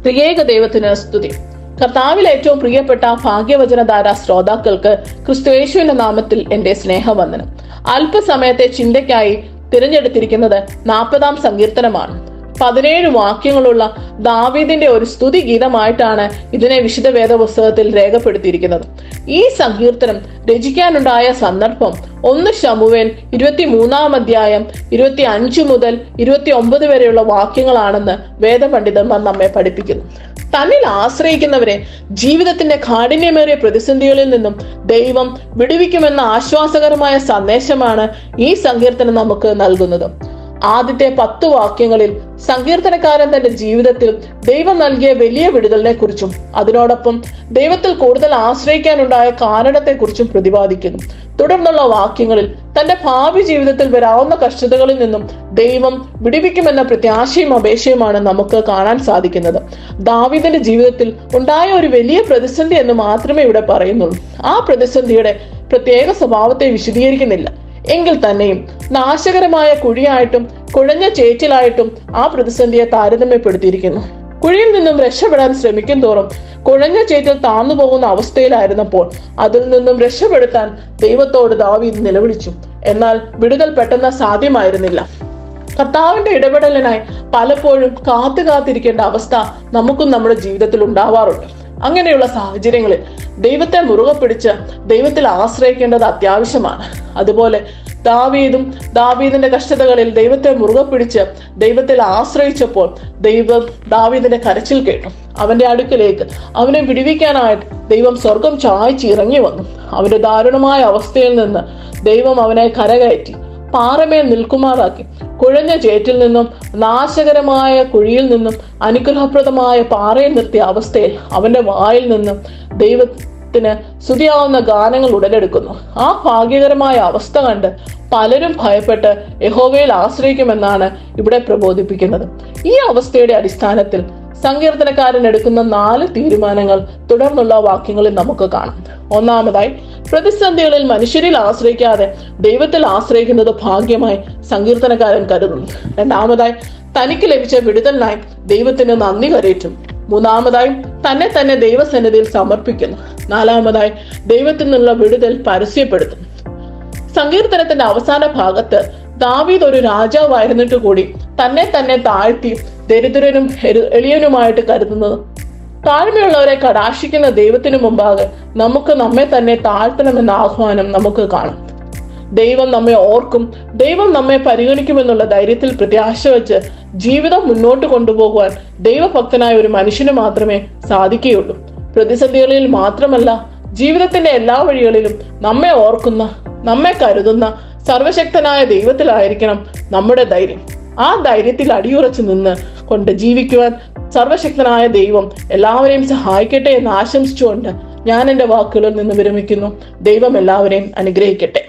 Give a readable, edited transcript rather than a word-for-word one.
ത്രിയേക ദൈവത്തിന് സ്തുതി. കർത്താവിൽ ഏറ്റവും പ്രിയപ്പെട്ട ഭാഗ്യവചനധാര ശ്രോതാക്കൾക്ക് ക്രിസ്തുയേശുവിന്റെ നാമത്തിൽ എന്റെ സ്നേഹവന്ദനം. അല്പസമയത്തെ ചിന്തയ്ക്കായി തിരഞ്ഞെടുത്തിരിക്കുന്നത് 40-ാം സങ്കീർത്തനമാണ്. 17 വാക്യങ്ങളുള്ള ദാവീദിന്റെ ഒരു സ്തുതി ഗീതമായിട്ടാണ് ഇതിനെ വിശുദ്ധ വേദപുസ്തകത്തിൽ രേഖപ്പെടുത്തിയിരിക്കുന്നത്. ഈ സങ്കീർത്തനം രചിക്കാനുണ്ടായ സന്ദർഭം 1 ശമൂവേൽ 23-ാം അധ്യായം 25 മുതൽ 29 വരെയുള്ള വാക്യങ്ങളാണെന്ന് വേദപണ്ഡിതന്മാർ നമ്മെ പഠിപ്പിക്കുന്നു. തന്നിൽ ആശ്രയിക്കുന്നവരെ ജീവിതത്തിന്റെ കാഠിന്യമേറിയ പ്രതിസന്ധികളിൽ നിന്നും ദൈവം വിടുവിക്കുമെന്ന ആശ്വാസകരമായ സന്ദേശമാണ് ഈ സങ്കീർത്തനം നമുക്ക് നൽകുന്നത്. ആദ്യത്തെ 10 വാക്യങ്ങളിൽ സങ്കീർത്തനക്കാരൻ തന്റെ ജീവിതത്തിൽ ദൈവം നൽകിയ വലിയ വിടുതലിനെ കുറിച്ചും അതിനോടൊപ്പം ദൈവത്തിൽ കൂടുതൽ ആശ്രയിക്കാനുണ്ടായ കാരണത്തെക്കുറിച്ചും പ്രതിപാദിക്കുന്നു. തുടർന്നുള്ള വാക്യങ്ങളിൽ തന്റെ ഭാവി ജീവിതത്തിൽ വരാവുന്ന കഷ്ടതകളിൽ നിന്നും ദൈവം വിടുവിക്കുമെന്ന പ്രത്യാശയും അപേക്ഷയുമാണ് നമുക്ക് കാണാൻ സാധിക്കുന്നത്. ദാവീദിന്റെ ജീവിതത്തിൽ ഉണ്ടായ ഒരു വലിയ പ്രതിസന്ധി എന്ന് മാത്രമേ ഇവിടെ പറയുന്നുള്ളൂ. ആ പ്രതിസന്ധിയുടെ പ്രത്യേക സ്വഭാവത്തെ വിശദീകരിക്കുന്നില്ല. എങ്കിൽ തന്നെയും നാശകരമായ കുഴിയായിട്ടും കുഴഞ്ഞ ചേറ്റിലായിട്ടും ആ പ്രതിസന്ധിയെ താരതമ്യപ്പെടുത്തിയിരിക്കുന്നു. കുഴിയിൽ നിന്നും രക്ഷപ്പെടാൻ ശ്രമിക്കും തോറും കുഴഞ്ഞ ചേറ്റിൽ താന്നു പോകുന്ന അവസ്ഥയിലായിരുന്നപ്പോൾ അതിൽ നിന്നും രക്ഷപ്പെടുത്താൻ ദൈവത്തോട് ദാവീദ് നിലവിളിച്ചു. എന്നാൽ വിടുതൽ പെട്ടെന്ന് സാധ്യമായിരുന്നില്ല. കർത്താവിന്റെ ഇടപെടലിനായി പലപ്പോഴും കാത്തിരിക്കേണ്ട അവസ്ഥ നമുക്കും നമ്മുടെ ജീവിതത്തിൽ ഉണ്ടാവാറുണ്ട്. അങ്ങനെയുള്ള സാഹചര്യങ്ങളിൽ ദൈവത്തെ മുറുകെ പിടിച്ച് ദൈവത്തിൽ ആശ്രയിക്കേണ്ടത് അത്യാവശ്യമാണ്. അതുപോലെ ദാവീദിന്റെ കഷ്ടതകളിൽ ദൈവത്തെ മുറുകെ പിടിച്ച് ദൈവത്തിൽ ആശ്രയിച്ചപ്പോൾ ദൈവം ദാവീദിന്റെ കരച്ചിൽ കേട്ടു. അവന്റെ അടുക്കിലേക്ക് അവനെ വിടുവിക്കാനായിട്ട് ദൈവം സ്വർഗം ചായ്ച്ച് ഇറങ്ങി വന്നു. അവന്റെ ദാരുണമായ അവസ്ഥയിൽ നിന്ന് ദൈവം അവനെ കരകയറ്റി പാറമേൽ നിൽക്കുമാറാക്കി. കുഴഞ്ഞ ചേറ്റിൽ നിന്നും നാശകരമായ കുഴിയിൽ നിന്നും അനുഗ്രഹപ്രദമായ പാറയിൽ നിർത്തിയ അവസ്ഥയിൽ അവന്റെ വായിൽ നിന്നും ദൈവത്തിന് സ്തുതിയാവുന്ന ഗാനങ്ങൾ ഉടലെടുക്കുന്നു. ആ ഭാഗ്യകരമായ അവസ്ഥ കണ്ട് പലരും ഭയപ്പെട്ട് യഹോവയിൽ ആശ്രയിക്കുമെന്നാണ് ഇവിടെ പ്രബോധിപ്പിക്കുന്നത്. ഈ അവസ്ഥയുടെ അടിസ്ഥാനത്തിൽ സങ്കീർത്തനക്കാരൻ എടുക്കുന്ന 4 തീരുമാനങ്ങൾ തുടർന്നുള്ള വാക്യങ്ങളിൽ നമുക്ക് കാണാം. ഒന്നാമതായി, പ്രതിസന്ധികളിൽ മനുഷ്യരിൽ ആശ്രയിക്കാതെ ദൈവത്തിൽ ആശ്രയിക്കുന്നത് ഭാഗ്യമായി സങ്കീർത്തനക്കാരൻ കരുതുന്നു. രണ്ടാമതായി, തനിക്ക് ലഭിച്ച വിടുതലിനായി ദൈവത്തിന് നന്ദി കരേറ്റും. മൂന്നാമതായി, തന്നെ ദൈവസന്നിധിയിൽ സമർപ്പിക്കുന്നു. നാലാമതായി, ദൈവത്തിൽ നിന്നുള്ള വിടുതൽ പരസ്യപ്പെടുത്തും. സങ്കീർത്തനത്തിന്റെ അവസാന ഭാഗത്ത് ദാവീദ് ഒരു രാജാവായിരുന്നിട്ട് കൂടി തന്നെ താഴ്ത്തി ദരിദ്രനും എളിയനുമായിട്ട് കരുതുന്നത് താഴ്മയുള്ളവരെ കടാക്ഷിക്കുന്ന ദൈവത്തിനു മുമ്പാകെ നമുക്ക് നമ്മെ തന്നെ താഴ്ത്തണമെന്ന ആഹ്വാനം നമുക്ക് കാണാം. ദൈവം നമ്മെ ഓർക്കും, ദൈവം നമ്മെ പരിഗണിക്കുമെന്നുള്ള ധൈര്യത്തിൽ പ്രത്യാശ വെച്ച് ജീവിതം മുന്നോട്ട് കൊണ്ടുപോകുവാൻ ദൈവഭക്തനായ ഒരു മനുഷ്യന് മാത്രമേ സാധിക്കുകയുള്ളൂ. പ്രതിസന്ധികളിൽ മാത്രമല്ല, ജീവിതത്തിന്റെ എല്ലാ വഴികളിലും നമ്മെ ഓർക്കുന്ന, നമ്മെ കരുതുന്ന സർവശക്തനായ ദൈവത്തിലായിരിക്കണം നമ്മുടെ ധൈര്യം. ആ ധൈര്യത്തിൽ അടിയുറച്ചു നിന്ന് കൊണ്ട് ജീവിക്കുവാൻ സർവശക്തനായ ദൈവം എല്ലാവരെയും സഹായിക്കട്ടെ എന്ന് ആശംസിച്ചുകൊണ്ട് ഞാൻ എൻ്റെ വാക്കുകളിൽ നിന്ന് വിരമിക്കുന്നു. ദൈവം എല്ലാവരെയും അനുഗ്രഹിക്കട്ടെ.